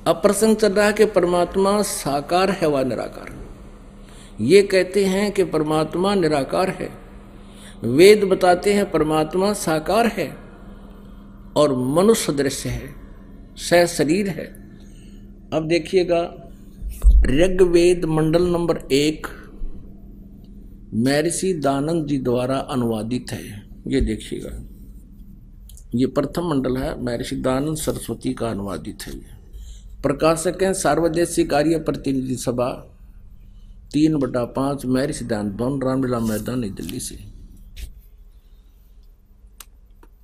अब प्रसंग चल रहा है कि परमात्मा साकार है व निराकार। ये कहते हैं कि परमात्मा निराकार है, वेद बताते हैं परमात्मा साकार है और मनुष्य सदृश है, सशरीर है। अब देखिएगा, ऋग्वेद मंडल नंबर 1 महर्षि दानंद जी द्वारा अनुवादित है। ये देखिएगा, ये प्रथम मंडल है, महर्षि दानंद सरस्वती का अनुवादित है। प्रकाशक हैं सार्वदेशिक कार्य प्रतिनिधि सभा 3/5 महर्षि दानंद भवन, रामलीला मैदान, नई दिल्ली से।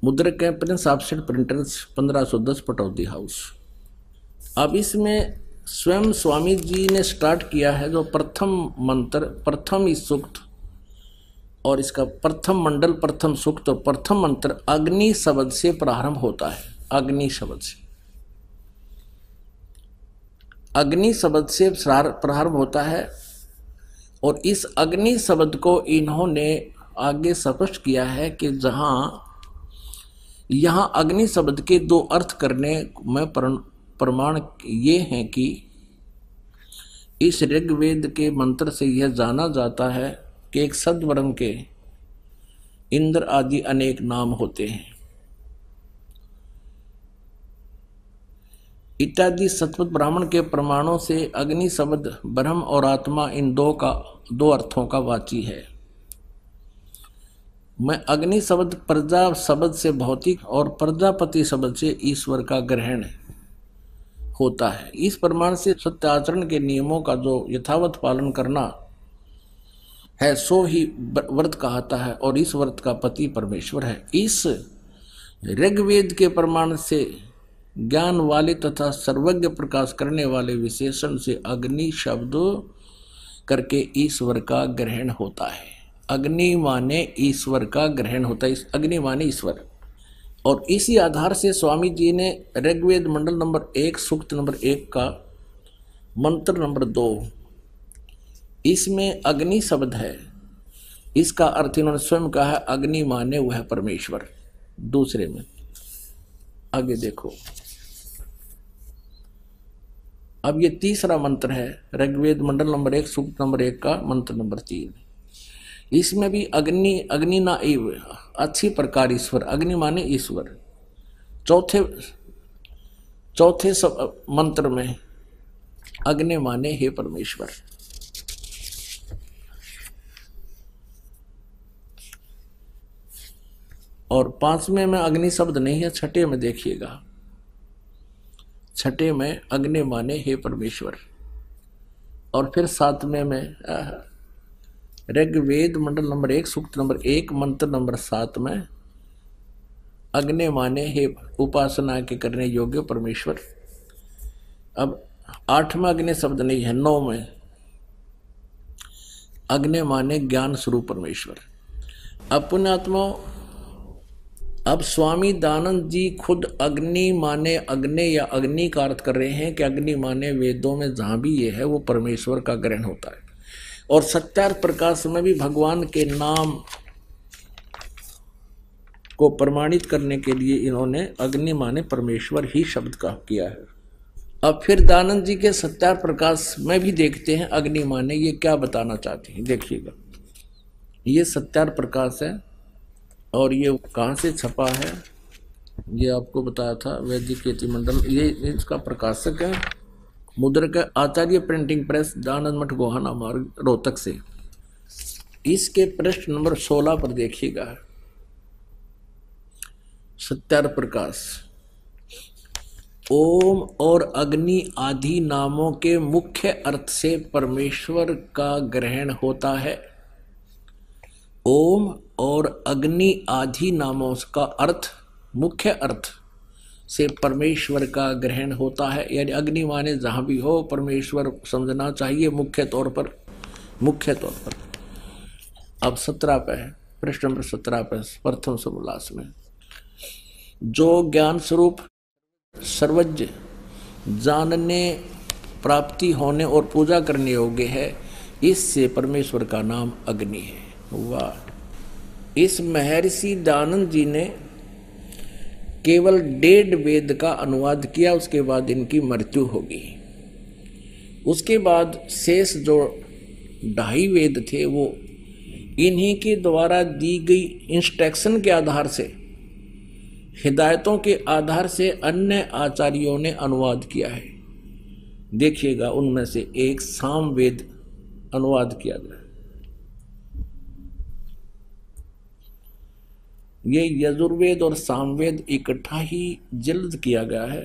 मुद्रक हैं Prince offset printers 1510 Pataudi house. अब इसमें स्वयं स्वामी जी ने स्टार्ट किया है जो प्रथम मंत्र, प्रथम सूक्त और इसका प्रथम मंडल, प्रथम सूक्त और प्रथम मंत्र अग्नि शब्द से प्रारंभ होता है। अग्नि शब्द से, अग्नि शब्द से प्रारंभ होता है और इस अग्नि शब्द को इन्होंने आगे स्पष्ट किया है कि यहां अग्नि शब्द के 2 अर्थ करने में प्रमाण ये हैं कि इस ऋग्वेद के मंत्र से यह जाना जाता है कि एक सद्वर्ण के इंद्र आदि अनेक नाम होते हैं इत्यादि। सतपथ ब्राह्मण के प्रमाणों से अग्नि शब्द ब्रह्म और आत्मा इन 2 अर्थों का वाची है। मैं अग्नि शब्द प्रजा शब्द से भौतिक और प्रजापति शब्द से ईश्वर का ग्रहण होता है। इस प्रमाण से सत्याचरण के नियमों का जो यथावत पालन करना है सो ही व्रत कहता है और इस व्रत का पति परमेश्वर है। इस ऋग्वेद के प्रमाण से ज्ञान वाले तथा सर्वज्ञ प्रकाश करने वाले विशेषण से अग्नि शब्द करके ईश्वर का ग्रहण होता है। अग्नि माने ईश्वर का ग्रहण होता है, अग्नि माने ईश्वर। और इसी आधार से स्वामी जी ने ऋग्वेद मंडल नंबर 1 सूक्त नंबर 1 का मंत्र नंबर 2, इसमें अग्नि शब्द है, इसका अर्थ इन्होंने स्वयं कहा है अग्नि माने वह परमेश्वर। दूसरे में आगे देखो, अब ये तीसरा मंत्र है ऋग्वेद मंडल नंबर 1 सूक्त नंबर 1 का मंत्र नंबर 3। इसमें भी अग्नि ना एव अच्छी प्रकार ईश्वर, अग्नि माने ईश्वर। चौथे मंत्र में अग्नि माने हे परमेश्वर। और 5वें में अग्नि शब्द नहीं है, छठे में देखिएगा, छठे में अग्नि माने हे परमेश्वर। और फिर 7वें में ऋग्वेद मंडल नंबर 1 सूक्त नंबर 1 मंत्र नंबर 7 में अग्नि माने हे उपासना के करने योग्य परमेश्वर। अब 8वां अग्नि शब्द नहीं है, 9 में अग्नि माने ज्ञान स्वरूप परमेश्वर। अब पुण्यात्माओं, अब स्वामी दानंद जी खुद अग्नि माने अग्नि या अग्नि का अर्थ कर रहे हैं कि अग्नि माने वेदों में जहां भी ये है वो परमेश्वर का ग्रहण होता है। और सत्यार्थ प्रकाश में भी भगवान के नाम को प्रमाणित करने के लिए इन्होंने अग्नि माने परमेश्वर ही शब्द का किया है। अब फिर दानंद जी के सत्यार्थ प्रकाश में भी देखते हैं अग्नि माने ये क्या बताना चाहते हैं। देखिएगा, ये सत्यार्थ प्रकाश है और ये कहाँ से छपा है ये आपको बताया था, वैदिक कीर्ति मंडल, ये इसका प्रकाशक है मुद्रक आचार्य प्रिंटिंग प्रेस, दानंद मठ गोहाना मार्ग, रोहतक से। इसके पृष्ठ नंबर 16 पर देखिएगा, सत्यार्थ प्रकाश। ओम और अग्नि आदि नामों के मुख्य अर्थ से परमेश्वर का ग्रहण होता है। ओम और अग्नि आदि नामों का अर्थ, मुख्य अर्थ से परमेश्वर का ग्रहण होता है। यानी अग्नि माने जहां भी हो परमेश्वर समझना चाहिए मुख्य तौर पर। अब 17 पे है, पृष्ठ नंबर 17 पे प्रथम समोल्लास में, जो ज्ञान स्वरूप सर्वज्ञ जानने, प्राप्ति होने और पूजा करने योग्य है, इससे परमेश्वर का नाम अग्नि है। वाह! इस महर्षि दानंद जी ने केवल 1.5 वेद का अनुवाद किया, उसके बाद इनकी मृत्यु होगी। उसके बाद शेष जो 2.5 वेद थे वो इन्हीं के द्वारा दी गई इंस्ट्रक्शन के आधार से, हिदायतों के आधार से अन्य आचार्यों ने अनुवाद किया है। देखिएगा, उनमें से एक सामवेद अनुवाद किया गया। ये यजुर्वेद और सामवेद इकट्ठा ही जल्द किया गया है।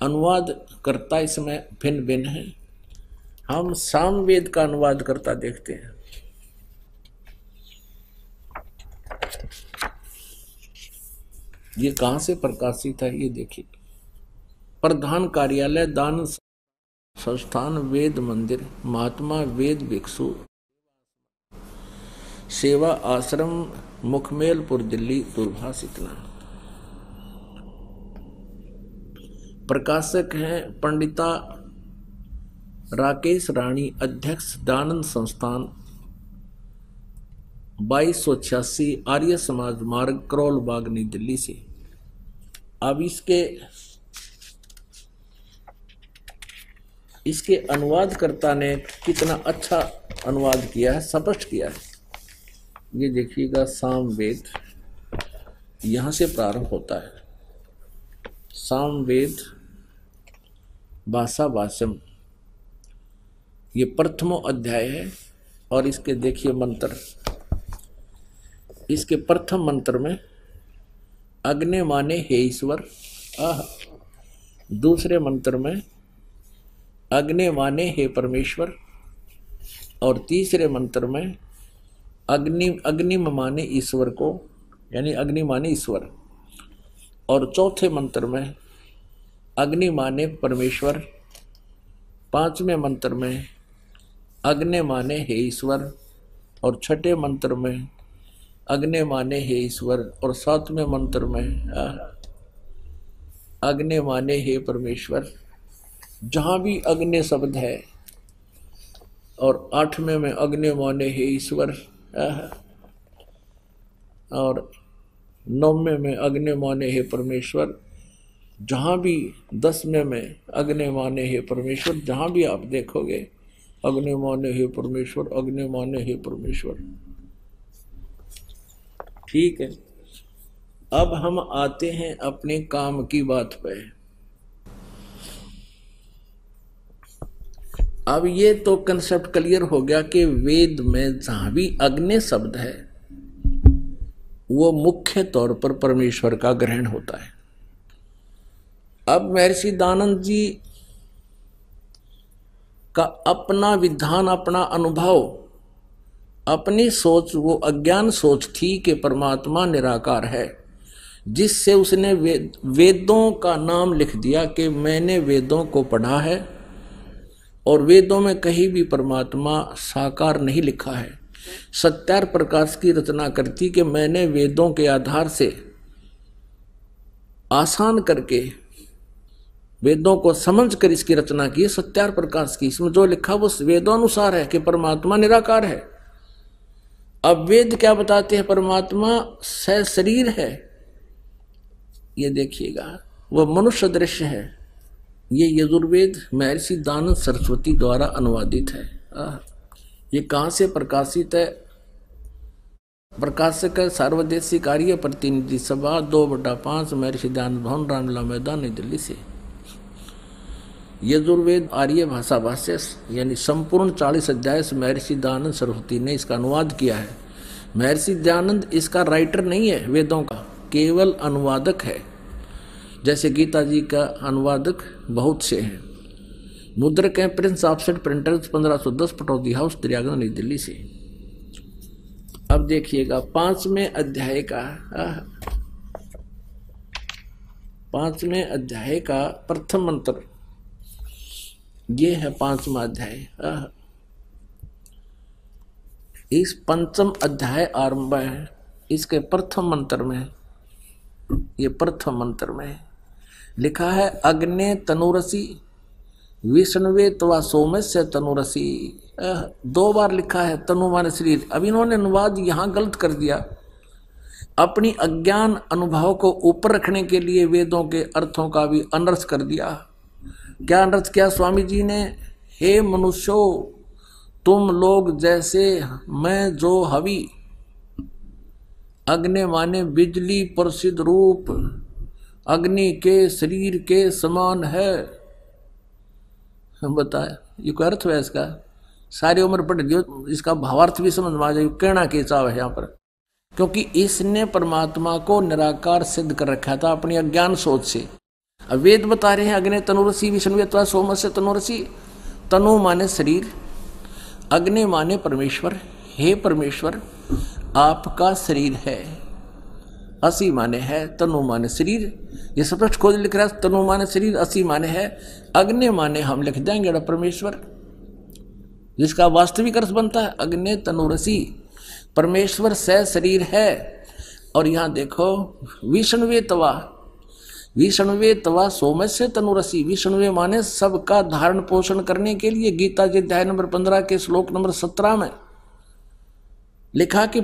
अनुवाद करता इसमें भिन्न भिन्न है। हम सामवेद का अनुवाद करता देखते हैं। ये कहां से प्रकाशित है, ये देखिए। प्रधान कार्यालय दान संस्थान वेद मंदिर महात्मा वेद भिक्षु सेवा आश्रम मुखमेलपुर दिल्ली दूरभाष इतना। प्रकाशक हैं पंडिता राकेश रानी, अध्यक्ष दानंद संस्थान 2286 आर्य समाज मार्ग करोल बाग नई दिल्ली से। अब इसके अनुवादकर्ता ने कितना अच्छा अनुवाद किया है, स्पष्ट किया है। ये देखिएगा, सामवेद यहां से प्रारंभ होता है। सामवेद भाषा भाष्यम, ये प्रथमो अध्याय है। और इसके देखिए मंत्र, इसके प्रथम मंत्र में अग्नि माने हे ईश्वर, दूसरे मंत्र में अग्नि माने हे परमेश्वर, और तीसरे मंत्र में अग्नि माने ईश्वर को, यानी अग्नि माने ईश्वर, और चौथे मंत्र में अग्नि माने परमेश्वर, पांचवें मंत्र में अग्नि माने हे ईश्वर, और छठे मंत्र में अग्नि माने हे ईश्वर, और सातवें मंत्र में अग्नि माने हे परमेश्वर। जहां भी अग्नि शब्द है, और आठवें में अग्नि माने हे ईश्वर, और 9वें में अग्नि माने हे परमेश्वर, जहां भी 10वें में अग्नि माने हे परमेश्वर, जहां भी आप देखोगे अग्नि माने हे परमेश्वर, अग्नि माने हे परमेश्वर। ठीक है, अब हम आते हैं अपने काम की बात पे। अब ये तो कंसेप्ट क्लियर हो गया कि वेद में जहां भी अग्नि शब्द है वो मुख्य तौर पर परमेश्वर का ग्रहण होता है। अब महर्षि दानंद जी का अपना विधान, अपना अनुभव, अपनी सोच, वो अज्ञान सोच थी कि परमात्मा निराकार है, जिससे उसने वेदों का नाम लिख दिया कि मैंने वेदों को पढ़ा है और वेदों में कहीं भी परमात्मा साकार नहीं लिखा है। सत्यार प्रकाश की रचना करती कि मैंने वेदों के आधार से आसान करके वेदों को समझ कर इसकी रचना की। सत्यार प्रकाश की, इसमें जो लिखा वो वेदोनुसार है कि परमात्मा निराकार है। अब वेद क्या बताते हैं, परमात्मा सशरीर है। ये देखिएगा, वह मनुष्य दृश्य है। ये यजुर्वेद महर्षि दानंद सरस्वती द्वारा अनुवादित है। ये कहाँ से प्रकाशित है? प्रकाशक है सार्वदेशिक आर्य प्रतिनिधि सभा 2/5 महर्षि दानंद भवन रामलीला मैदान नई दिल्ली से। यजुर्वेद आर्य भाषा भाष्य यानी संपूर्ण 40 अध्याय से महर्षि दयानंद सरस्वती ने इसका अनुवाद किया है। महर्षि दयानंद इसका राइटर नहीं है वेदों का, केवल अनुवादक है। जैसे गीता जी का अनुवादक बहुत से हैं। मुद्रक हैं Prince offset printers 1510 Pataudi house Daryaganj नई दिल्ली से। अब देखिएगा 5वें अध्याय का प्रथम मंत्र, ये है 5वां अध्याय। इस 5वां अध्याय आरंभ है इसके प्रथम मंत्र में। ये प्रथम मंत्र में लिखा है अग्ने तनुरसी विष्णुवे तवा सोमस्य तनुरसी। 2 बार लिखा है तनु माने शरीर। अब इन्होंने अनुवाद यहां गलत कर दिया अपनी अज्ञान अनुभव को ऊपर रखने के लिए वेदों के अर्थों का भी अनर्थ कर दिया। क्या अनर्थ किया स्वामी जी ने? हे मनुष्यो, तुम लोग जैसे मैं जो हवि, अग्नि माने बिजली प्रसिद्ध रूप, अग्नि के शरीर के समान है। बताया ये कोई अर्थ है इसका? सारी उम्र पढ़ लियो, इसका भावार्थ भी समझ में आ जाए कहना के चाव है यहाँ पर। क्योंकि इसने परमात्मा को निराकार सिद्ध कर रखा था अपनी अज्ञान सोच से। अब वेद बता रहे हैं अग्नि तनुरसी विष्णुवेत्वा सोमस्य तनुरसी। तनु माने शरीर, अग्नि माने परमेश्वर। हे परमेश्वर, आपका शरीर है। असी माने है, तनु माने शरीर। ये स्पष्ट खोज लिख रहा है, तनु माने शरीर, असी माने है। अग्नि माने हम लिख देंगे परमेश्वर, जिसका वास्तविक अर्थ बनता है अग्नि तनुरसी। परमेश्वर से शरीर है। और यहां देखो विष्णुवे तवा, विष्णुवे तवा सोमस्य तनुरसी। विष्णुवे माने सबका धारण पोषण करने के लिए। गीता जी अध्याय नंबर 15 के श्लोक नंबर 17 में लिखा कि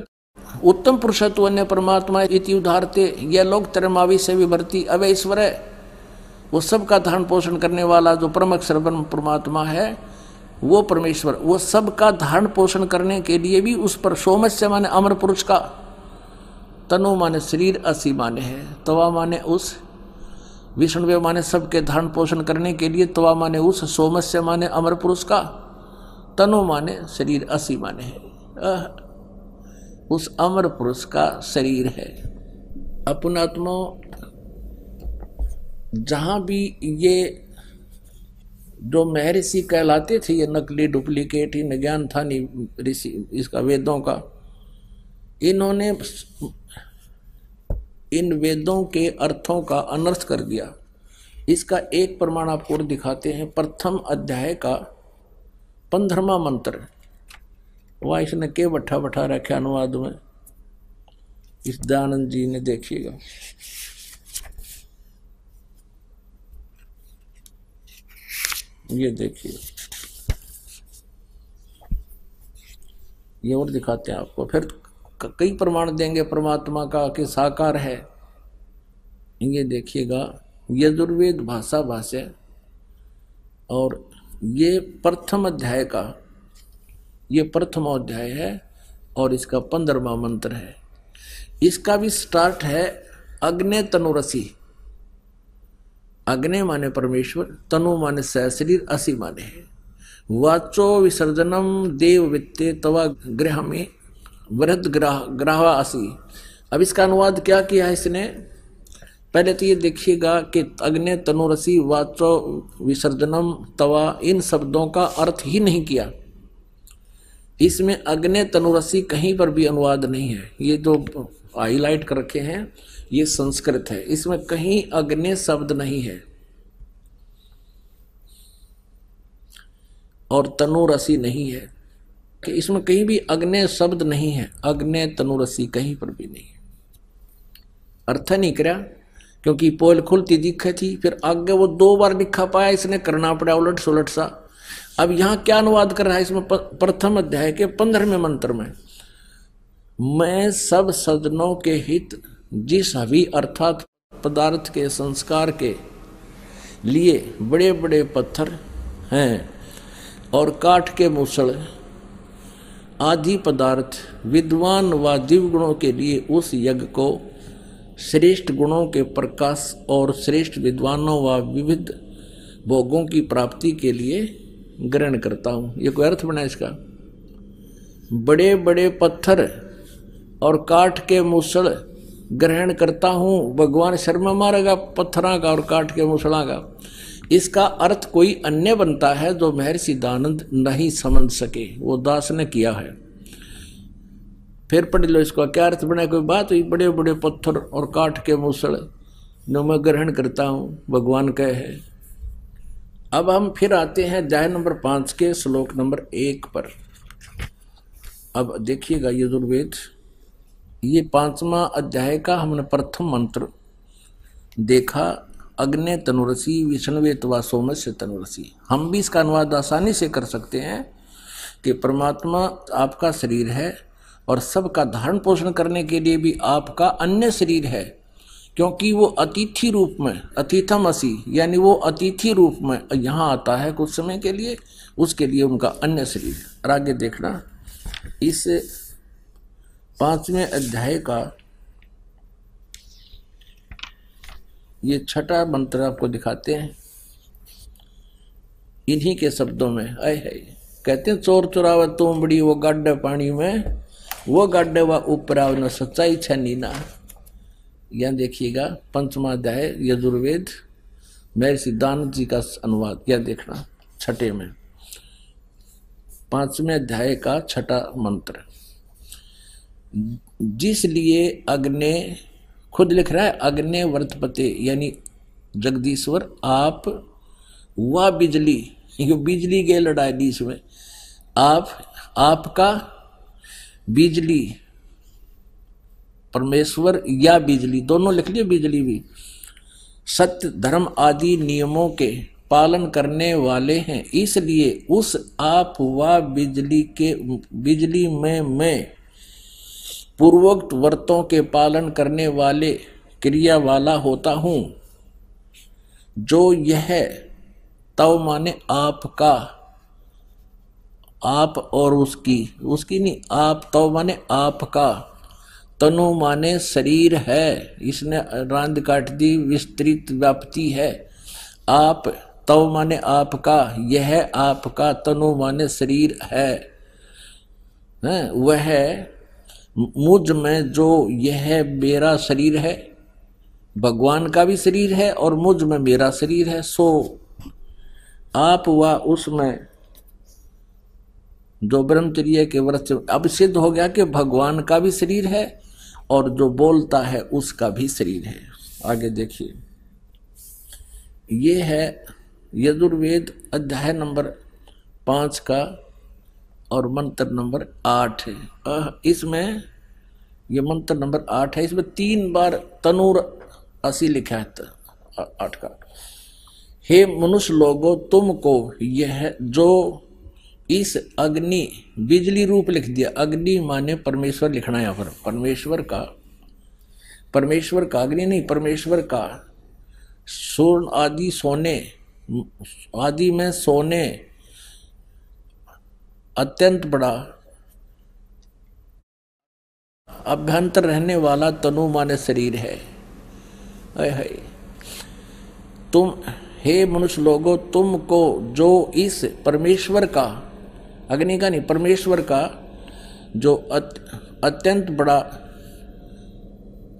उत्तम पुरुषत्व अन्य परमात्मा इति उदाहरते, यह लोग तरमावी से विभर्ती अव ईश्वर है। वो सबका धारण पोषण करने वाला जो परम अक्षर ब्रह्म परमात्मा है वो परमेश्वर, वो सबका धारण पोषण करने के लिए भी उस पर सोमस्य माने अमर पुरुष का, तनु माने शरीर, असी माने है, तवा माने उस, विष्णुवे माने सबके धारण पोषण करने के लिए, तवा माने उस, सोमस्य माने अमर पुरुष का, तनु माने शरीर, असी माने है उस अमर पुरुष का शरीर है। अपनात्मा जहां भी ये जो महर्षि कहलाते थे, ये नकली डुप्लीकेट ही ज्ञान था नहीं ऋषि इसका वेदों का, इन्होंने इन वेदों के अर्थों का अनर्थ कर दिया। इसका एक प्रमाण आपको और दिखाते हैं। प्रथम अध्याय का 15वां मंत्र, वह इसने के बैठा बैठा रखे अनुवाद में, इस दयानंद जी ने, देखिएगा ये देखिए, ये और दिखाते हैं आपको। फिर कई प्रमाण देंगे परमात्मा का कि साकार है। ये देखिएगा यजुर्वेद भाषा भाष्य, और ये प्रथम अध्याय का, ये प्रथम अध्याय है और इसका 15वां मंत्र है। इसका भी स्टार्ट है अग्नि तनुरसी। अग्नि माने परमेश्वर, तनु माने शरीर, असी माने है। वाचो विसर्जनम देव वित्ते तवा ग्रह में वृद्ध ग्रह असी। अब इसका अनुवाद क्या किया है इसने? पहले तो ये देखिएगा कि अग्नि तनुरसी वाचो विसर्जनम तवा, इन शब्दों का अर्थ ही नहीं किया। इसमें अग्नि तनुरसी कहीं पर भी अनुवाद नहीं है। ये जो हाईलाइट कर रखे हैं ये संस्कृत है, इसमें कहीं अग्नि शब्द नहीं है और तनुरसी नहीं है, कि इसमें कहीं भी अग्नि शब्द नहीं है। अग्नि तनुरसी कहीं पर भी नहीं है। अर्थ नहीं करा, क्योंकि पोल खुलती दिखे थी, फिर आगे वो 2 बार लिखा पाया, इसने करना पड़ा उलट सुलट सा। अब यहां क्या अनुवाद कर रहा है इसमें? प्रथम अध्याय के 15वें मंत्र में, मैं सब सज्जनों के हित जिस हवि अर्थात पदार्थ के संस्कार के लिए बड़े बड़े पत्थर हैं और काठ के मूसल आदि पदार्थ विद्वान व दिव्य गुणों के लिए उस यज्ञ को श्रेष्ठ गुणों के प्रकाश और श्रेष्ठ विद्वानों व विविध भोगों की प्राप्ति के लिए ग्रहण करता हूँ। ये कोई अर्थ बना इसका? बड़े बड़े पत्थर और काठ के मूसल ग्रहण करता हूँ। भगवान शर्मा मारेगा पत्थरा का और काठ के मूसला का। इसका अर्थ कोई अन्य बनता है जो महर्षि दयानंद नहीं समझ सके, वो दास ने किया है। फिर पढ़ लो इसका क्या अर्थ बना। कोई बात हुई, बड़े बड़े पत्थर और काठ के मूसल जो मैं ग्रहण करता हूँ, भगवान कहे है। अब हम फिर आते हैं अध्याय नंबर 5 के श्लोक नंबर 1 पर। अब देखिएगा यजुर्वेद, ये 5वां अध्याय का हमने प्रथम मंत्र देखा, अग्नि तनुरसी विष्णुवे तवा सोमस्य तनुरसी। हम भी इसका अनुवाद आसानी से कर सकते हैं कि परमात्मा आपका शरीर है और सबका धारण पोषण करने के लिए भी आपका अन्य शरीर है, क्योंकि वो अतिथि रूप में, अतिथमसि यानी वो अतिथि रूप में यहाँ आता है कुछ समय के लिए, उसके लिए उनका अन्य शरीर। और आगे देखना, इस 5वें अध्याय का ये 6ठा मंत्र आपको दिखाते हैं इन्हीं के शब्दों में। आए है कहते हैं, चोर चुरावे तोमड़ी वो गाड्डे पानी में, वो गाड्डे व ऊपर न सच्चाई छनी ना। यह देखिएगा 5वां अध्याय यजुर्वेद महर्षि दानव जी का अनुवाद। यह देखना 6ठे में 5वें अध्याय का 6ठा मंत्र। जिसलिए अग्ने, खुद लिख रहा है, अग्ने वर्तपते यानी जगदीश्वर आप, वह बिजली, ये बिजली के लड़ाई दी इसमें, आप, आपका बिजली, परमेश्वर या बिजली, दोनों लिख लिए, बिजली भी, सत्य धर्म आदि नियमों के पालन करने वाले हैं। इसलिए उस आप व बिजली में मैं पूर्वोक्त व्रतों के पालन करने वाले क्रिया वाला होता हूं। जो यह तव माने आपका, आप और उसकी नहीं, आप तव माने आपका, तनु माने शरीर है, इसने रांद काट दी, विस्तृत व्याप्ति है। आप तव माने आपका, यह आपका, तनु माने शरीर है, वह मुझ में जो यह मेरा शरीर है, भगवान का भी शरीर है और मुझ में मेरा शरीर है। सो आप व उसमें जो ब्रह्मचर्य के व्रत से अब सिद्ध हो गया कि भगवान का भी शरीर है और जो बोलता है उसका भी शरीर है। आगे देखिए, ये है यजुर्वेद अध्याय नंबर 5 का और मंत्र नंबर 8 है। इसमें ये मंत्र नंबर 8 है, इसमें 3 बार तनूर असी लिखा है 8 का। हे मनुष्य लोगों, तुमको यह जो इस अग्नि, बिजली रूप लिख दिया, अग्नि माने परमेश्वर लिखना है यहाँ पर, परमेश्वर का अग्नि नहीं, परमेश्वर का स्वर्ण आदि सोने आदि में सोने अत्यंत बड़ा अभ्यंतर रहने वाला तनु माने शरीर है। तुम हे मनुष्य लोगों, तुमको जो इस परमेश्वर का, अग्नि का नहीं, परमेश्वर का जो अत्यंत बड़ा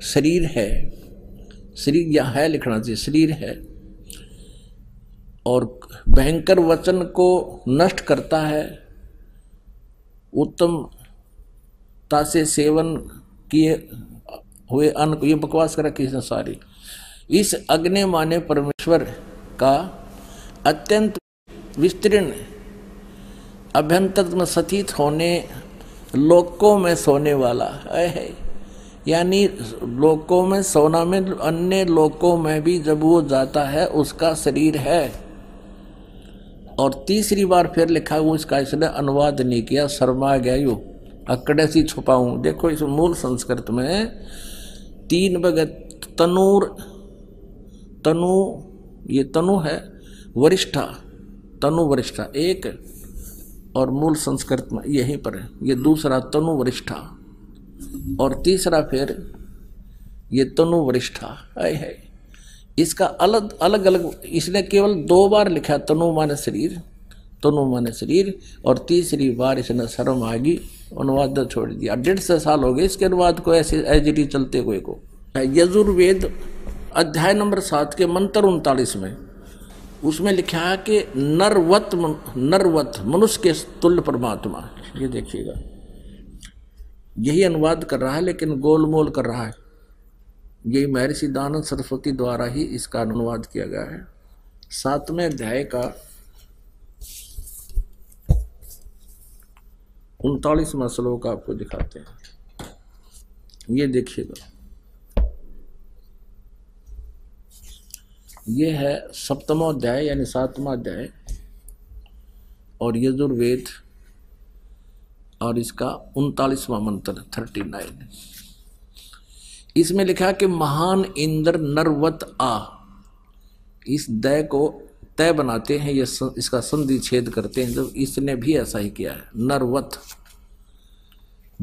शरीर है, शरीर यहाँ है लिखना चाहिए, शरीर है, और भयंकर वचन को नष्ट करता है, उत्तमता से सेवन किए हुए अन्न को, ये बकवास कर रखी है सारी। इस अग्नि माने परमेश्वर का अत्यंत विस्तीर्ण अभ्यंतर में स्थित होने, लोकों में सोने वाला है, यानी लोकों में सोना में, अन्य लोकों में भी जब वो जाता है उसका शरीर है। और तीसरी बार फिर लिखा हुआ, इसका इसने अनुवाद नहीं किया, शर्मा गया यू अकड़े सी छुपाऊं। देखो इस मूल संस्कृत में 3 भगत तनूर, तनु, ये तनु है, वरिष्ठा, तनु वरिष्ठा एक, और मूल संस्कृत में यहीं पर है, ये दूसरा तनु वरिष्ठा, और तीसरा फिर ये तनु वरिष्ठा है। इसका अलग अलग इसने केवल 2 बार लिखा, तनु माने शरीर, तनु माने शरीर, और तीसरी बार इसने शर्म आगी अनुवाद छोड़ दिया। 150 साल हो गए इसके अनुवाद को ऐसे एजरी चलते हुए को। यजुर्वेद अध्याय नंबर 7 के मंत्र 39 में उसमें लिखा है कि नरवत मनुष्य के तुल्य परमात्मा। ये देखिएगा, यही अनुवाद कर रहा है लेकिन गोलमोल कर रहा है। यही महर्षि दानंद सरस्वती द्वारा ही इसका अनुवाद किया गया है। 7वें अध्याय का 39वां श्लोक आपको दिखाते हैं। ये देखिएगा, ये है 7वां अध्याय यानी 7वां अध्याय और यजुर्वेद और इसका 39वां मंत्र 39। इसमें लिखा कि महान इंद्र नरवत आ, इस दय को तय बनाते हैं, ये इसका संधि छेद करते हैं। जब इसने भी ऐसा ही किया है। नरवत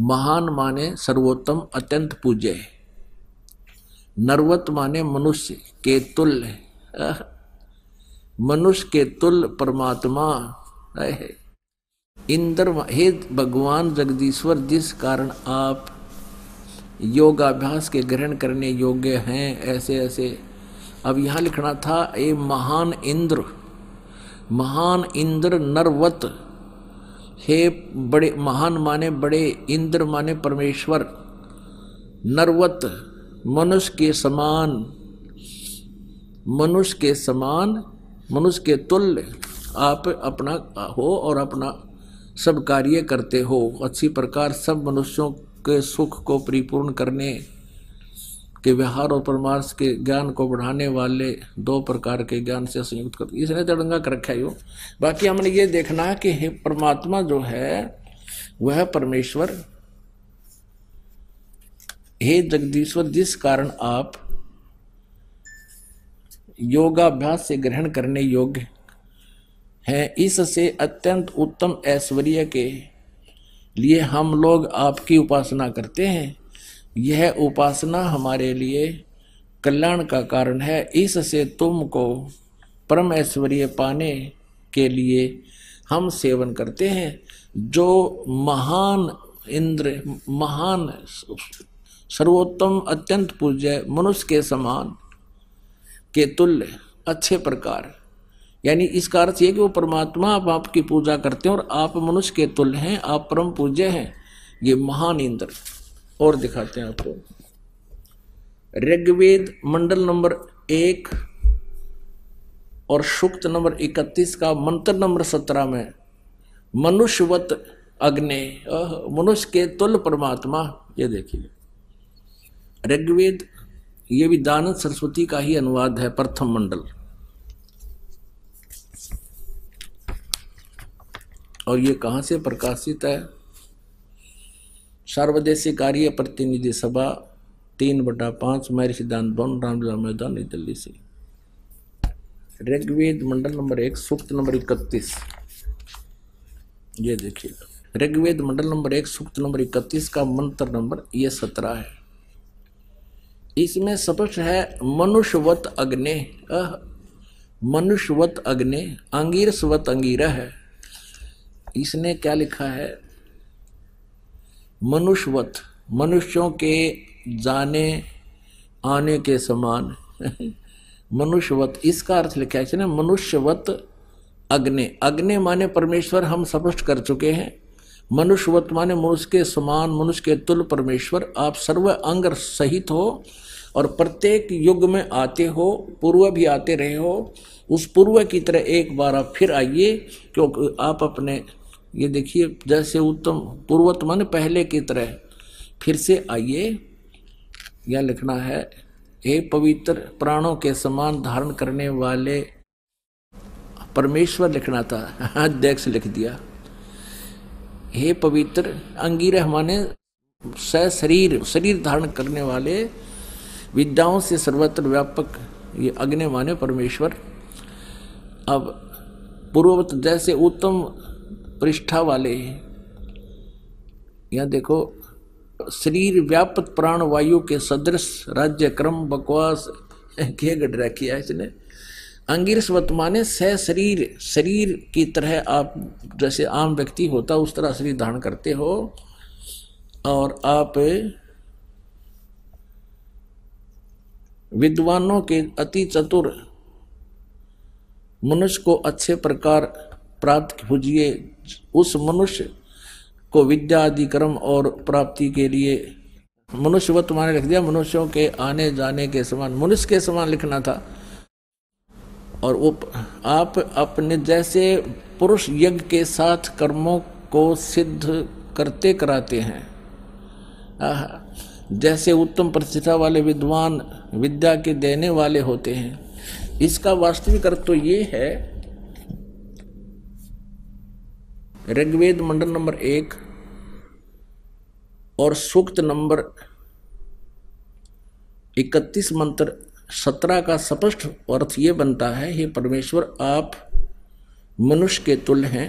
महान माने सर्वोत्तम अत्यंत पूज्य, नरवत माने मनुष्य के तुल्य, मनुष्य के तुल्य परमात्मा है। इंद्र हे भगवान जगदीश्वर, जिस कारण आप योगाभ्यास के ग्रहण करने योग्य हैं, ऐसे ऐसे। अब यहाँ लिखना था ए महान इंद्र, महान इंद्र नरवत, हे बड़े, महान माने बड़े, इंद्र माने परमेश्वर, नरवत मनुष्य के समान, मनुष्य के समान, मनुष्य के तुल्य आप अपना हो और अपना सब कार्य करते हो। अच्छी प्रकार सब मनुष्यों के सुख को परिपूर्ण करने के व्यवहार और परमार्थ के ज्ञान को बढ़ाने वाले दो प्रकार के ज्ञान से संयुक्त करते। इसने तड़ंगा कर रखा है यो। बाकी हमने ये देखना है कि हे परमात्मा जो है वह परमेश्वर, हे जगदीश्वर, जिस कारण आप योगाभ्यास से ग्रहण करने योग्य हैं, इससे अत्यंत उत्तम ऐश्वर्य के लिए हम लोग आपकी उपासना करते हैं। यह उपासना हमारे लिए कल्याण का कारण है। इससे तुमको परम ऐश्वर्य पाने के लिए हम सेवन करते हैं। जो महान इंद्र, महान सर्वोत्तम अत्यंत पूज्य, मनुष्य के समान के तुल्य अच्छे प्रकार, यानी इसका अर्थ यह कि वो परमात्मा आप आपकी पूजा करते हैं और आप मनुष्य के तुल्य हैं, आप परम पूज्य हैं, ये महान इंद्र। और दिखाते हैं आपको ऋग्वेद मंडल नंबर 1 और सूक्त नंबर 31 का मंत्र नंबर 17 में मनुष्यवत अग्नि, मनुष्य के तुल्य परमात्मा। ये देखिए ऋग्वेद, ये भी दानव सरस्वती का ही अनुवाद है, प्रथम मंडल। और ये कहाँ से प्रकाशित है? सर्वदेशीय कार्य प्रतिनिधि सभा 3/5 महर्षि दान भवन, रामलीला मैदान, नई दिल्ली से। ऋग्वेद मंडल नंबर 1 सूक्त नंबर 31। ये देखिए ऋग्वेद मंडल नंबर 1 सूक्त नंबर 31 का मंत्र नंबर ये 17 है। इसमें स्पष्ट है मनुष्यवत अग्नि, मनुष्यवत अग्नि, अंगीरसवत अंगीरा है। इसने क्या लिखा है? मनुष्यवत, मनुष्यों के जाने आने के समान मनुष्यवत, इसका अर्थ लिखा है इसने मनुष्यवत अग्नि। अग्नि माने परमेश्वर, हम स्पष्ट कर चुके हैं। मनुष्यवत माने मनुष्य के समान, मनुष्य के तुल्य परमेश्वर। आप सर्व अंग सहित हो और प्रत्येक युग में आते हो, पूर्व भी आते रहे हो। उस पूर्व की तरह एक बार आप फिर आइए, क्योंकि आप अपने, ये देखिए जैसे उत्तम पूर्वत माने पहले की तरह फिर से आइए। यह लिखना है हे पवित्र प्राणों के समान धारण करने वाले परमेश्वर, लिखना था देख से लिख दिया। हे पवित्र अंगीरह माने शरीर, शरीर धारण करने वाले, विद्याओं से सर्वत्र व्यापक, ये अग्नि माने परमेश्वर। अब पूर्ववत जैसे उत्तम पृष्ठा वाले, यहाँ देखो शरीर व्यापक प्राण वायु के सदृश राज्य क्रम बकवास के गडरा किया इसने। अंगिरसवत माने सह शरीर, शरीर की तरह आप जैसे आम व्यक्ति होता उस तरह शरीर धारण करते हो और आप विद्वानों के अति चतुर मनुष्य को अच्छे प्रकार प्राप्त कीजिए। उस मनुष्य को विद्या आदि कर्म और प्राप्ति के लिए मनुष्यवत माने लिख दिया, मनुष्यों के आने जाने के समान, मनुष्य के समान लिखना था। और वो आप अपने जैसे पुरुष यज्ञ के साथ कर्मों को सिद्ध करते कराते हैं, जैसे उत्तम प्रतिष्ठा वाले विद्वान विद्या के देने वाले होते हैं। इसका वास्तविक अर्थ तो ये है, ऋग्वेद मंडल नंबर 1 और सूक्त नंबर 31 मंत्र 17 का स्पष्ट अर्थ ये बनता है, हे परमेश्वर आप मनुष्य के तुल्य हैं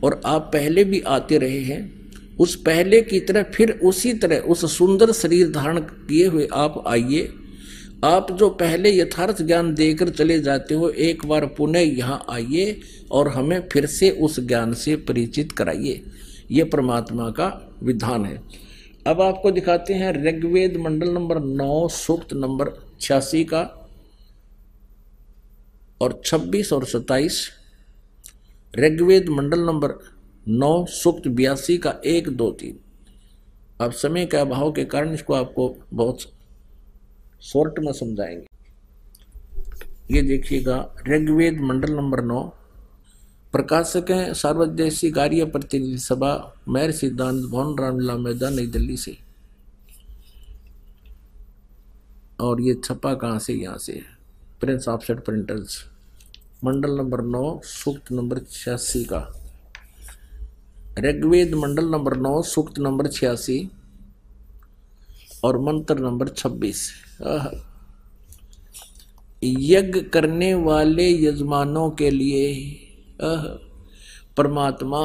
और आप पहले भी आते रहे हैं, उस पहले की तरह फिर उसी तरह उस सुंदर शरीर धारण किए हुए आप आइए। आप जो पहले यथार्थ ज्ञान देकर चले जाते हो, एक बार पुनः यहाँ आइए और हमें फिर से उस ज्ञान से परिचित कराइए। ये परमात्मा का विधान है। अब आपको दिखाते हैं ऋग्वेद मंडल नंबर 9 सूक्त नंबर 86 का और 26 और 27, ऋग्वेद मंडल नंबर 9 सूक्त 82 का 1, 2, 3। अब समय के अभाव के कारण इसको आपको बहुत शॉर्ट में समझाएंगे। ये देखिएगा ऋग्वेद मंडल नंबर 9, प्रकाशक हैं सार्वदेशी कार्य प्रतिनिधि सभा, महर्षि सिद्धांत भवन, रामलीला मैदान, नई दिल्ली से। और ये छपा कहाँ से? यहाँ से प्रिंस ऑफसेट प्रिंटर्स, मंडल नंबर 9 सूक्त नंबर 86 का। ऋग्वेद मंडल नंबर 9 सूक्त नंबर 86 और मंत्र नंबर 26। यज्ञ करने वाले यजमानों के लिए परमात्मा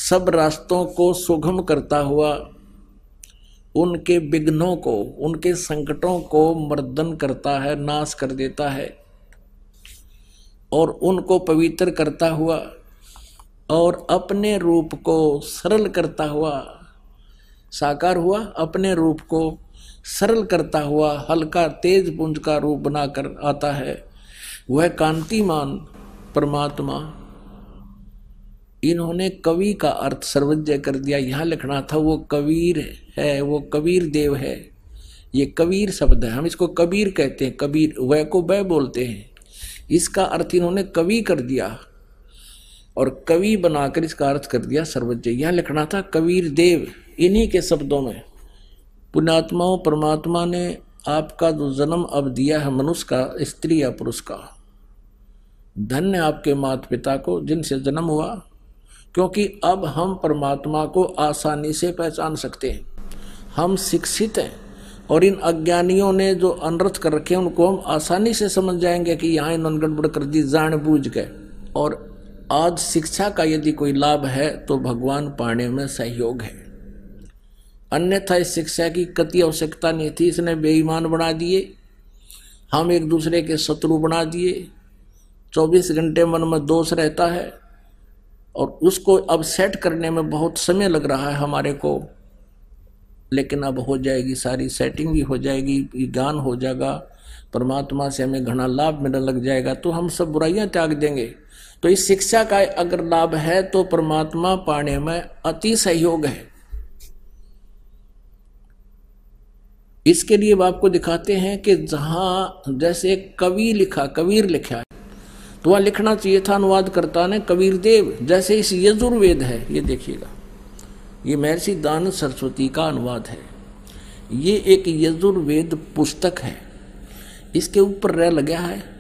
सब रास्तों को सुगम करता हुआ उनके विघ्नों को, उनके संकटों को मर्दन करता है, नाश कर देता है और उनको पवित्र करता हुआ और अपने रूप को सरल करता हुआ, साकार हुआ, अपने रूप को सरल करता हुआ हल्का तेज पुंज का रूप बनाकर आता है। वह कांतिमान परमात्मा। इन्होंने कवि का अर्थ सर्वज्ञ कर दिया। यहाँ लिखना था वो कबीर है, वो कबीर देव है। ये कबीर शब्द है, हम इसको कबीर कहते हैं। कबीर वह को वह बोलते हैं। इसका अर्थ इन्होंने कवि कर दिया और कवि बनाकर इसका अर्थ कर दिया सर्वज्ञ। यहाँ लिखना था कबीर देव। इन्हीं के शब्दों में पुण्यात्माओं, परमात्मा ने आपका जो जन्म अब दिया है मनुष्य का, स्त्री या पुरुष का, धन्य आपके माता पिता को जिनसे जन्म हुआ, क्योंकि अब हम परमात्मा को आसानी से पहचान सकते हैं। हम शिक्षित हैं और इन अज्ञानियों ने जो अनर्थ कर रखे हैं उनको हम आसानी से समझ जाएंगे कि यहाँ इन्होंने गड़बड़ कर दी जानबूझ के। और आज शिक्षा का यदि कोई लाभ है तो भगवान पाने में सहयोग है, अन्यथा इस शिक्षा की कति आवश्यकता नहीं थी। इसने बेईमान बना दिए, हम एक दूसरे के शत्रु बना दिए। 24 घंटे मन में दोष रहता है और उसको अब सेट करने में बहुत समय लग रहा है हमारे को, लेकिन अब हो जाएगी, सारी सेटिंग भी हो जाएगी, ज्ञान हो जाएगा, परमात्मा से हमें घना लाभ मिलने लग जाएगा, तो हम सब बुराइयां त्याग देंगे। तो इस शिक्षा का अगर लाभ है तो परमात्मा पाने में अति सहयोग है। इसके लिए आपको दिखाते हैं कि जहां जैसे कवि लिखा, कबीर लिखा है, तो वहां लिखना चाहिए था अनुवादकर्ता ने कबीर देव। जैसे इस यजुर्वेद है, ये देखिएगा, ये महर्षि दानंद सरस्वती का अनुवाद है। ये एक यजुर्वेद पुस्तक है, इसके ऊपर रह लगा है।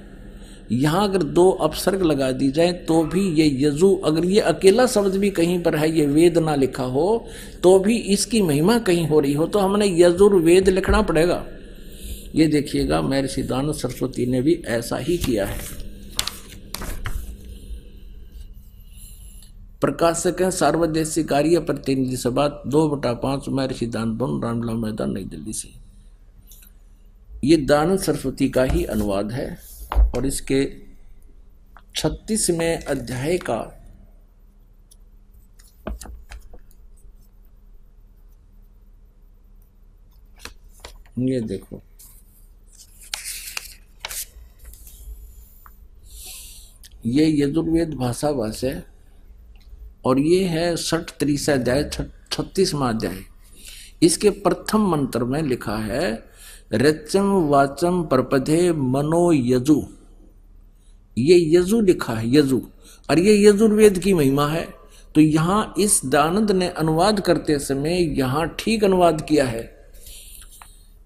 यहाँ अगर 2 अपसर्ग लगा दी जाए तो भी ये यजु, अगर ये अकेला शब्द भी कहीं पर है, ये वेद ना लिखा हो तो भी इसकी महिमा कहीं हो रही हो, तो हमने यजुर्वेद लिखना पड़ेगा। ये देखिएगा महर्षि दानंद सरस्वती ने भी ऐसा ही किया है। प्रकाशक हैं सार्वदेशी कार्य प्रतिनिधि सभा 2/5 महर्षि दानंद भवन, रामलीला मैदान, नई दिल्ली से। ये दानंद सरस्वती का ही अनुवाद है और इसके 36वें अध्याय का ये देखो, ये यजुर्वेद भाषा है और ये है 63 अध्याय, 36वां अध्याय। इसके प्रथम मंत्र में लिखा है रचम वाचम परपधे मनो यजु। ये यजु लिखा है, यजु, और ये यजुर्वेद की महिमा है। तो यहां इस दानंद ने अनुवाद करते समय यहां ठीक अनुवाद किया है।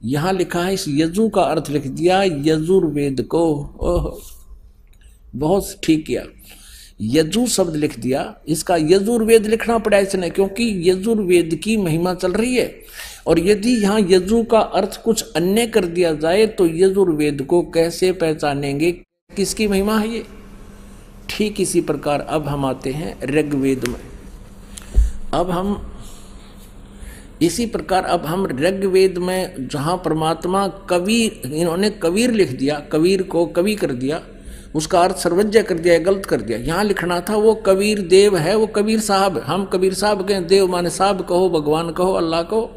यहां लिखा है, इस यजु का अर्थ लिख दिया यजुर्वेद को। ओह, बहुत ठीक किया। यजु शब्द लिख दिया, इसका यजुर्वेद लिखना पड़ा इसने, क्योंकि यजुर्वेद की महिमा चल रही है। और यदि यहाँ यजु का अर्थ कुछ अन्य कर दिया जाए तो यजुर्वेद को कैसे पहचानेंगे, किसकी महिमा है ये? ठीक इसी प्रकार अब हम आते हैं ऋग्वेद में। अब हम इसी प्रकार अब हम ऋग्वेद में जहाँ परमात्मा कबीर, इन्होंने कबीर लिख दिया, कबीर को कवि कर दिया, उसका अर्थ सर्वज्ञ कर दिया, गलत कर दिया। यहाँ लिखना था वो कबीर देव है, वो कबीर साहब। हम कबीर साहब के, देव माने साहब कहो, भगवान कहो, अल्लाह को।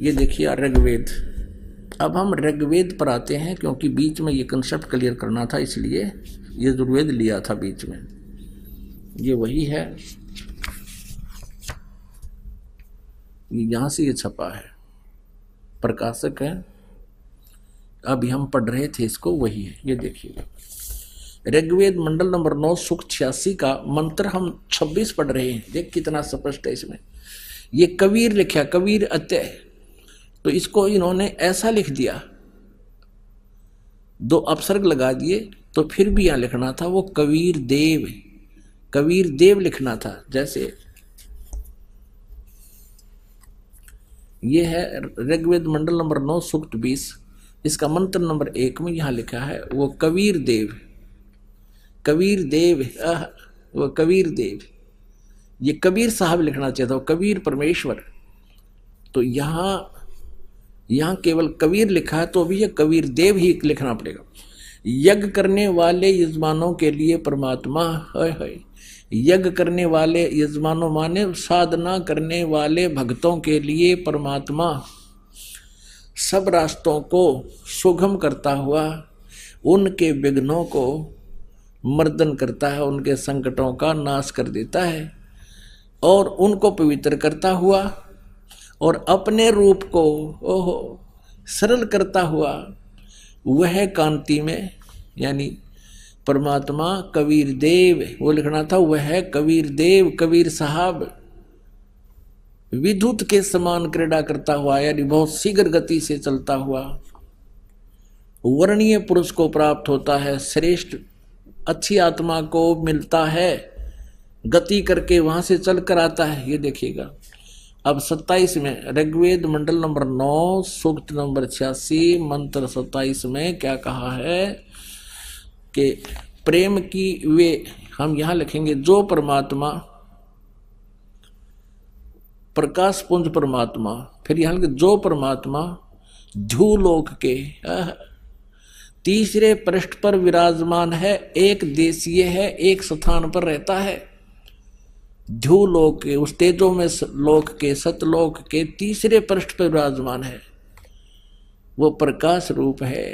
ये देखिए ऋग्वेद। अब हम ऋग्वेद पर आते हैं, क्योंकि बीच में ये कंसेप्ट क्लियर करना था, इसलिए यजुर्वेद लिया था बीच में। ये वही है, यहां से ये छपा है, प्रकाशक है। अभी हम पढ़ रहे थे इसको, वही है। ये देखिएगा ऋग्वेद मंडल नंबर 9 सूक्त 86 का मंत्र हम 26 पढ़ रहे हैं। देख कितना स्पष्ट है इसमें। ये कबीर लिखा, कबीर अत्यय, तो इसको इन्होंने ऐसा लिख दिया, 2 अपसर्ग लगा दिए, तो फिर भी यहां लिखना था वो कबीर देव, कबीर देव लिखना था। जैसे ये है ऋग्वेद मंडल नंबर 9 सूक्त 20, इसका मंत्र नंबर 1 में यहां लिखा है वो कबीर देव, कबीर देव, वो कबीर देव। ये कबीर साहब लिखना चाहिए था, कबीर परमेश्वर। तो यहाँ केवल कबीर लिखा है, तो अभी ये कबीर देव ही लिखना पड़ेगा। यज्ञ करने वाले यजमानों के लिए परमात्मा, यज्ञ करने वाले यजमानों माने साधना करने वाले भक्तों के लिए परमात्मा सब रास्तों को सुगम करता हुआ उनके विघ्नों को मर्दन करता है, उनके संकटों का नाश कर देता है, और उनको पवित्र करता हुआ और अपने रूप को सरल करता हुआ वह कांति में, यानी परमात्मा कबीर देव, वो लिखना था वह कबीर देव, कबीर साहब विद्युत के समान क्रीड़ा करता हुआ, यानी बहुत शीघ्र गति से चलता हुआ वर्णीय पुरुष को प्राप्त होता है, श्रेष्ठ अच्छी आत्मा को मिलता है, गति करके वहां से चल कर आता है। ये देखिएगा अब 27 में ऋग्वेद मंडल नंबर 9 सूक्त नंबर 86 मंत्र 27 में क्या कहा है कि प्रेम की वे, हम यहां लिखेंगे जो परमात्मा प्रकाश पुंज परमात्मा, फिर यहां लिखेंगे जो परमात्मा ध्रुवलोक के तीसरे पृष्ठ पर विराजमान है, एक देशीय है, एक स्थान पर रहता है। ध्रुवलोक के, उस तेजो में लोक के, सतलोक के तीसरे पृष्ठ पर विराजमान है, वो प्रकाश रूप है।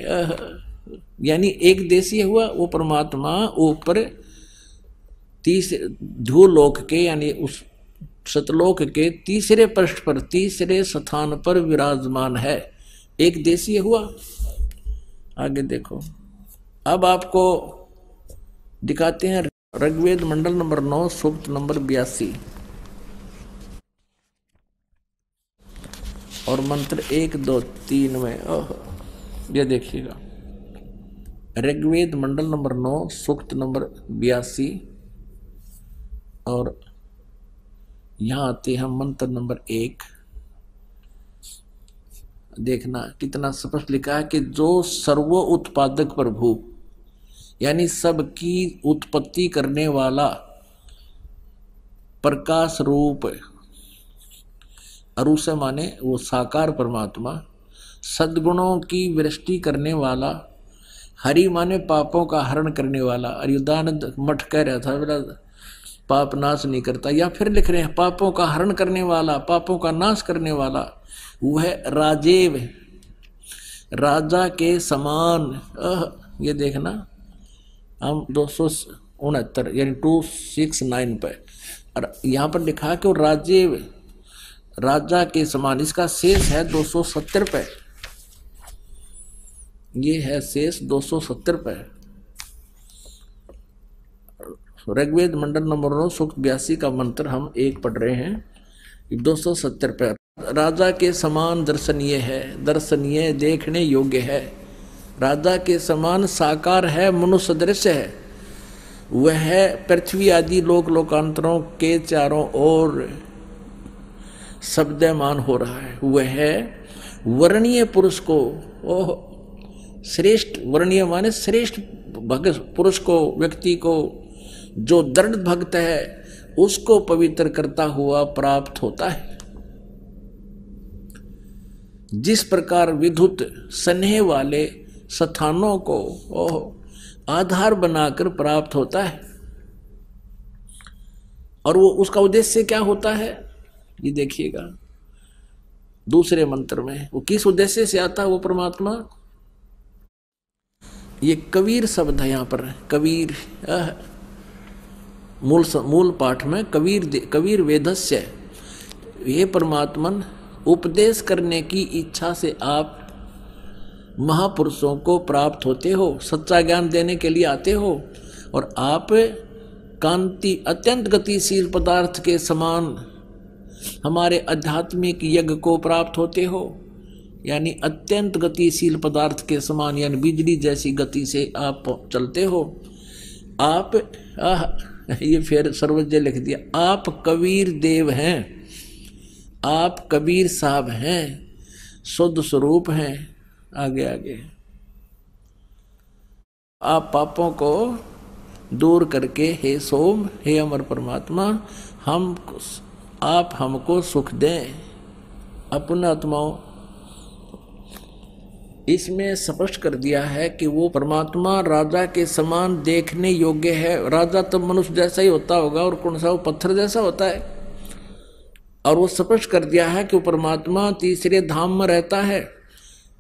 यानी एक देशीय हुआ वो परमात्मा ऊपर तीसरे ध्रुवलोक के, यानी उस सतलोक के तीसरे पृष्ठ पर, तीसरे स्थान पर विराजमान है, एक देशीय हुआ। आगे देखो, अब आपको दिखाते हैं ऋग्वेद मंडल नंबर 9 सूक्त नंबर 82 और मंत्र 1 2 3 में। ये देखिएगा ऋग्वेद मंडल नंबर 9 सूक्त नंबर 82 और यहां आते हैं मंत्र नंबर 1। देखना कितना स्पष्ट लिखा है कि जो सर्व उत्पादक प्रभु, यानी सबकी उत्पत्ति करने वाला प्रकाश रूप, अरु से माने वो साकार परमात्मा, सद्गुणों की वृष्टि करने वाला, हरि माने पापों का हरण करने वाला। अयुदानंद मठ कह रहा था मेरा पाप नाश नहीं करता, या फिर लिख रहे हैं पापों का हरण करने वाला, पापों का नाश करने वाला, वह राजेव, राजा के समान। ये देखना हम 269 यानी 269 पे, और यहाँ पर लिखा है कि वो राजेव, राजा के समान। इसका शेष है 270 पे, ये है शेष 270 पे। ऋग्वेद मंडल नंबर 9 सूक्त 82 का मंत्र हम 1 पढ़ रहे हैं, 270 पे। राजा के समान दर्शनीय है, दर्शनीय देखने योग्य है, राजा के समान साकार है, मनुष्य दृश्य है, वह पृथ्वी आदि लोक लोकांतरों के चारों ओर शब्दमान हो रहा है। वह वर्णीय पुरुष को, ओह श्रेष्ठ, वर्णीय माने श्रेष्ठ भक्त पुरुष को, व्यक्ति को, जो दृढ़ भक्त है उसको पवित्र करता हुआ प्राप्त होता है। जिस प्रकार विद्युत स्नेह वाले स्थानों को आधार बनाकर प्राप्त होता है, और वो उसका उद्देश्य क्या होता है ये देखिएगा दूसरे मंत्र में। वो किस उद्देश्य से आता है वो परमात्मा, ये कबीर शब्द है यहाँ पर। कबीर मूल पाठ में कबीर वेदस्य, ये परमात्मन उपदेश करने की इच्छा से आप महापुरुषों को प्राप्त होते हो, सच्चा ज्ञान देने के लिए आते हो, और आप कांति अत्यंत गतिशील पदार्थ के समान हमारे आध्यात्मिक यज्ञ को प्राप्त होते हो। यानी अत्यंत गतिशील पदार्थ के समान, यानी बिजली जैसी गति से आप चलते हो। आप ये फिर सर्वज्ञ लिख दिया, आप कबीर देव हैं, आप कबीर साहब हैं, शुद्ध स्वरूप हैं। आगे आगे आप पापों को दूर करके, हे सोम, हे अमर परमात्मा, आप हमको सुख दें अपना आत्माओं। इसमें स्पष्ट कर दिया है कि वो परमात्मा राजा के समान देखने योग्य है। राजा तो मनुष्य जैसा ही होता होगा, और कौन सा वो पत्थर जैसा होता है। और वो स्पष्ट कर दिया है कि वो परमात्मा तीसरे धाम में रहता है,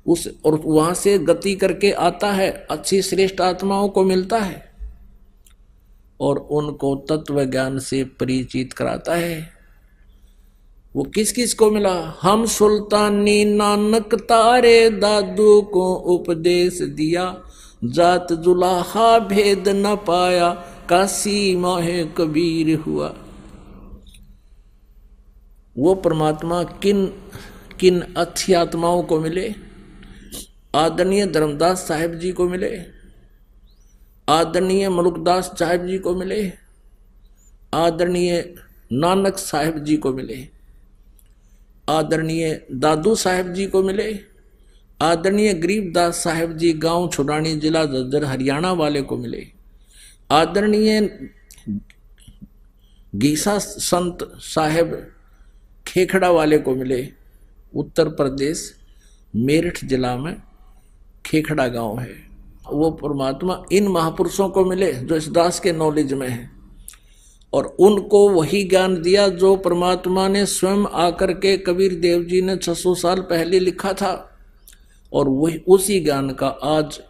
और वहां से गति करके आता है, अच्छी श्रेष्ठ आत्माओं को मिलता है और उनको तत्व ज्ञान से परिचित कराता है। वो किस किस को मिला? हम सुल्तानी नानक तारे दादू को उपदेश दिया, जात जुलाहा भेद न पाया, काशी माहे कबीर हुआ। वो परमात्मा किन किन अच्छी आत्माओं को मिले? आदरणीय धर्मदास साहिब जी को मिले, आदरणीय मलुकदास साहिब जी को मिले, आदरणीय नानक साहिब जी को मिले, आदरणीय दादू साहिब जी को मिले, आदरणीय गरीबदास साहिब जी गांव छुड़ानी जिला झज्जर हरियाणा वाले को मिले, आदरणीय गीसा संत साहिब खेखड़ा वाले को मिले, उत्तर प्रदेश मेरठ जिला में खेखड़ा गांव है। वो परमात्मा इन महापुरुषों को मिले जो इस दास के नॉलेज में है, और उनको वही ज्ञान दिया जो परमात्मा ने स्वयं आकर के कबीर देव जी ने 600 साल पहले लिखा था। और वही उसी ज्ञान का आज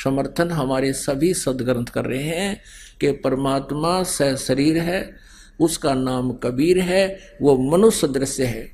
समर्थन हमारे सभी सदग्रंथ कर रहे हैं कि परमात्मा सशरीर है, उसका नाम कबीर है, वो मनुष्य दृश्य है।